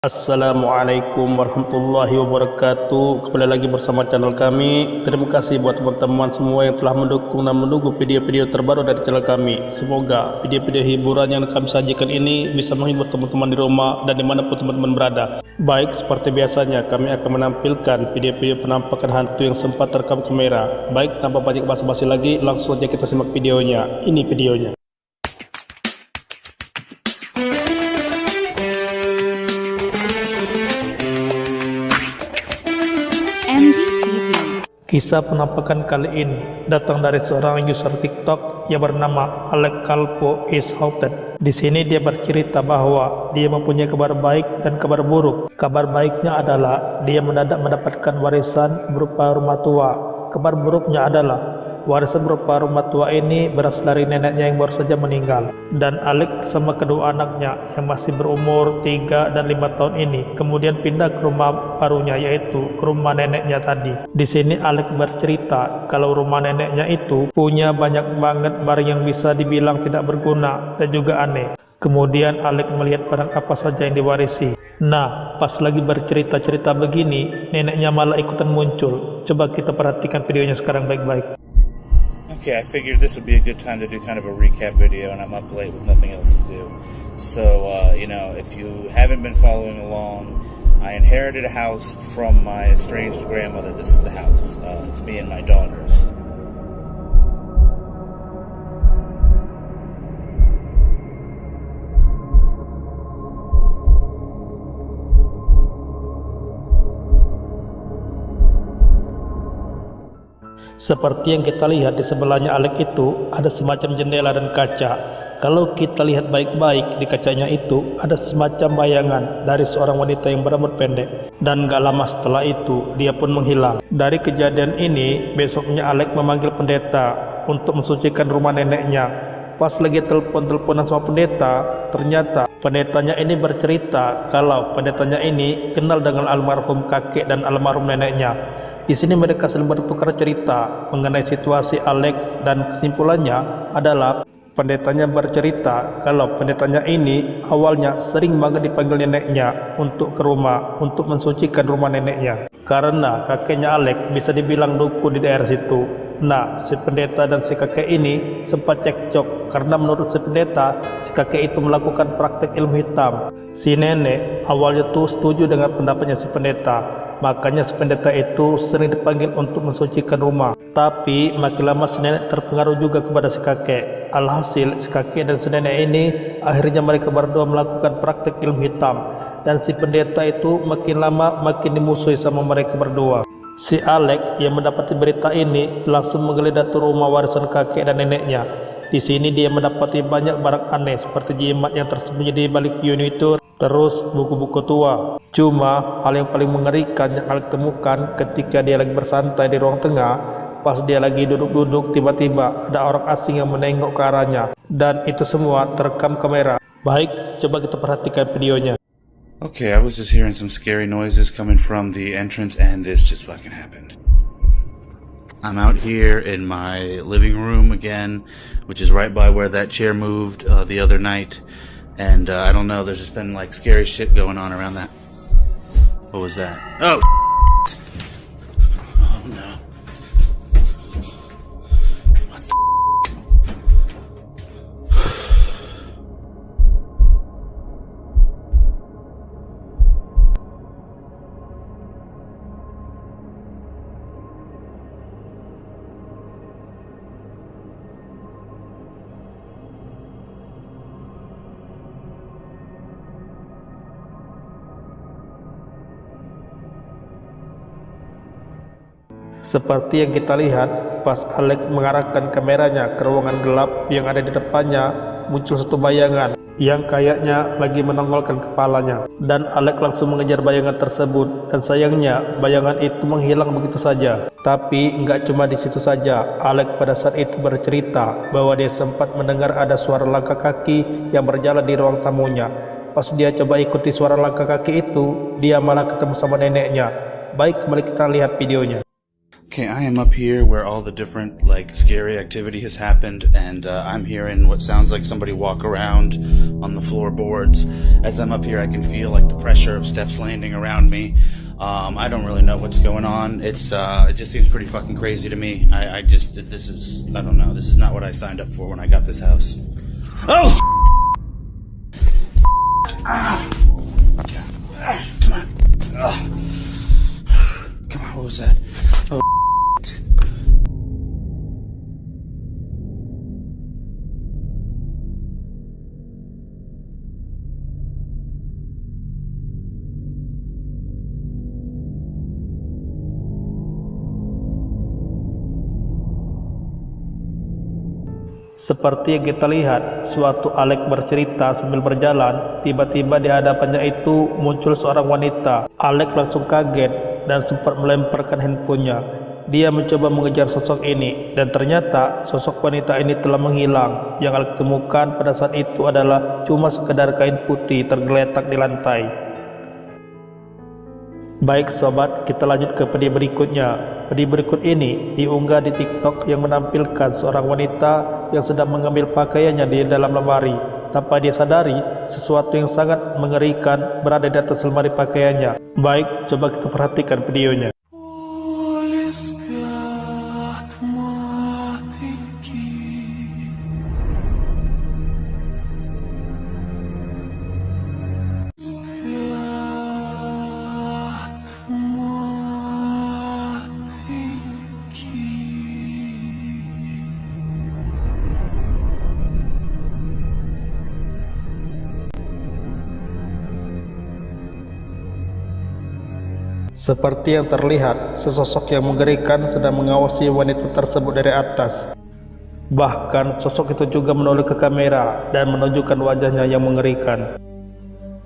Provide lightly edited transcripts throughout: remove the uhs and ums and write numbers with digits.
Assalamualaikum warahmatullahi wabarakatuh. Kembali lagi bersama channel kami. Terima kasih buat teman-teman semua yang telah mendukung dan menunggu video-video terbaru dari channel kami. Semoga video-video hiburan yang kami sajikan ini bisa menghibur teman-teman di rumah dan dimanapun teman-teman berada. Baik, seperti biasanya kami akan menampilkan video-video penampakan hantu yang sempat terekam kamera. Baik, tanpa banyak basa-basi lagi, langsung saja kita simak videonya. Ini videonya. Kisah penampakan kali ini datang dari seorang user TikTok yang bernama Alex Calvo is Haunted. Di sini dia bercerita bahwa dia mempunyai kabar baik dan kabar buruk. Kabar baiknya adalah dia mendadak mendapatkan warisan berupa rumah tua. Kabar buruknya adalah warisan berupa rumah tua ini berasal dari neneknya yang baru saja meninggal. Dan Alex bersama kedua anaknya yang masih berumur 3 dan 5 tahun ini kemudian pindah ke rumah barunya, yaitu ke rumah neneknya tadi. Di sini Alex bercerita kalau rumah neneknya itu punya banyak banget barang yang bisa dibilang tidak berguna dan juga aneh. Kemudian Alex melihat barang apa saja yang diwarisi. Nah, pas lagi bercerita-cerita begini, neneknya malah ikutan muncul. Coba kita perhatikan videonya sekarang baik-baik. Okay, I figured this would be a good time to do kind of a recap video, and I'm up late with nothing else to do. So, if you haven't been following along, I inherited a house from my estranged grandmother. This is the house. It's me and my daughters. Seperti yang kita lihat di sebelahnya Alex itu ada semacam jendela dan kaca. Kalau kita lihat baik-baik di kacanya itu ada semacam bayangan dari seorang wanita yang berambut pendek. Dan gak lama setelah itu dia pun menghilang. Dari kejadian ini besoknya Alex memanggil pendeta untuk mensucikan rumah neneknya. Pas lagi telepon-teleponan sama pendeta, ternyata pendetanya ini bercerita kalau pendetanya ini kenal dengan almarhum kakek dan almarhum neneknya. Di sini mereka saling bertukar cerita mengenai situasi Alex dan kesimpulannya adalah pendetanya bercerita kalau pendetanya ini awalnya sering banget dipanggil neneknya untuk ke rumah untuk mensucikan rumah neneknya karena kakeknya Alex bisa dibilang dukun di daerah situ. Nah, si pendeta dan si kakek ini sempat cekcok karena menurut si pendeta si kakek itu melakukan praktek ilmu hitam. Si nenek awalnya tuh setuju dengan pendapatnya si pendeta. Makanya si pendeta itu sering dipanggil untuk mensucikan rumah. Tapi makin lama si nenek terpengaruh juga kepada si kakek. Alhasil si kakek dan si nenek ini akhirnya mereka berdua melakukan praktek ilmu hitam. Dan si pendeta itu makin lama makin dimusuhi sama mereka berdua. Si Alex yang mendapati berita ini langsung menggeledah rumah warisan kakek dan neneknya. Di sini dia mendapati banyak barang aneh seperti jimat yang tersembunyi di balik pion itu, terus buku-buku tua. Cuma hal yang paling mengerikan yang Alex temukan ketika dia lagi bersantai di ruang tengah, pas dia lagi duduk-duduk tiba-tiba ada orang asing yang menengok ke arahnya, dan itu semua terekam kamera. Baik, coba kita perhatikan videonya. Okay, I was just hearing some scary noises coming from the entrance, and this just fucking happened. I'm out here in my living room again, which is right by where that chair moved the other night. And I don't know, there's just been like scary shit going on around that. What was that? Oh, oh no. What the Seperti yang kita lihat, pas Alex mengarahkan kameranya ke ruangan gelap yang ada di depannya, muncul satu bayangan yang kayaknya lagi menongolkan kepalanya. Dan Alex langsung mengejar bayangan tersebut, dan sayangnya bayangan itu menghilang begitu saja. Tapi nggak cuma di situ saja, Alex pada saat itu bercerita bahwa dia sempat mendengar ada suara langkah kaki yang berjalan di ruang tamunya. Pas dia coba ikuti suara langkah kaki itu, dia malah ketemu sama neneknya. Baik, kembali kita lihat videonya. Okay, I am up here where all the different, like, scary activity has happened, and I'm hearing what sounds like somebody walk around on the floorboards. As I'm up here, I can feel, like, the pressure of steps landing around me. I don't really know what's going on. It just seems pretty fucking crazy to me. I don't know. This is not what I signed up for when I got this house. Oh! Come on. Come on, what was that? Oh. Seperti yang kita lihat, suatu Alex bercerita sambil berjalan, tiba-tiba di hadapannya itu muncul seorang wanita. Alex langsung kaget dan sempat melemparkan handphonenya. Dia mencoba mengejar sosok ini, dan ternyata sosok wanita ini telah menghilang. Yang Alex temukan pada saat itu adalah cuma sekedar kain putih tergeletak di lantai. Baik sobat, kita lanjut ke video berikutnya. Video berikut ini diunggah di TikTok yang menampilkan seorang wanita yang sedang mengambil pakaiannya di dalam lemari. Tanpa dia sadari, sesuatu yang sangat mengerikan berada di atas lemari pakaiannya. Baik, coba kita perhatikan videonya. Seperti yang terlihat, sesosok yang mengerikan sedang mengawasi wanita tersebut dari atas. Bahkan sosok itu juga menoleh ke kamera dan menunjukkan wajahnya yang mengerikan.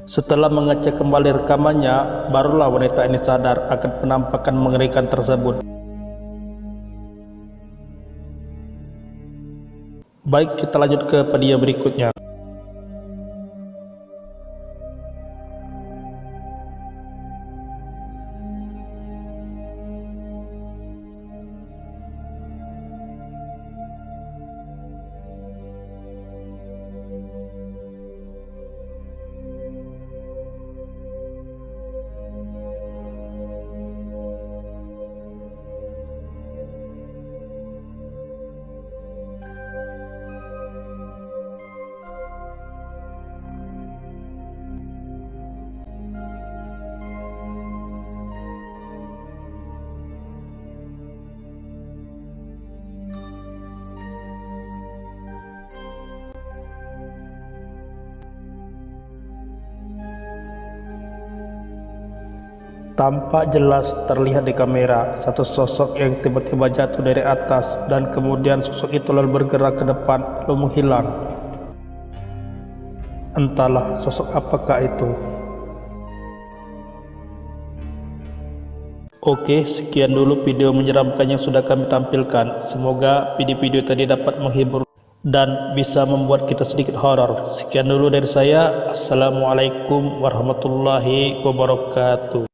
Setelah mengecek kembali rekamannya, barulah wanita ini sadar akan penampakan mengerikan tersebut. Baik, kita lanjut ke video berikutnya. Tampak jelas terlihat di kamera satu sosok yang tiba-tiba jatuh dari atas dan kemudian sosok itu lalu bergerak ke depan lalu menghilang. Entahlah sosok apakah itu. Oke, sekian dulu video menyeramkan yang sudah kami tampilkan. Semoga video-video tadi dapat menghibur dan bisa membuat kita sedikit horor. Sekian dulu dari saya. Assalamualaikum warahmatullahi wabarakatuh.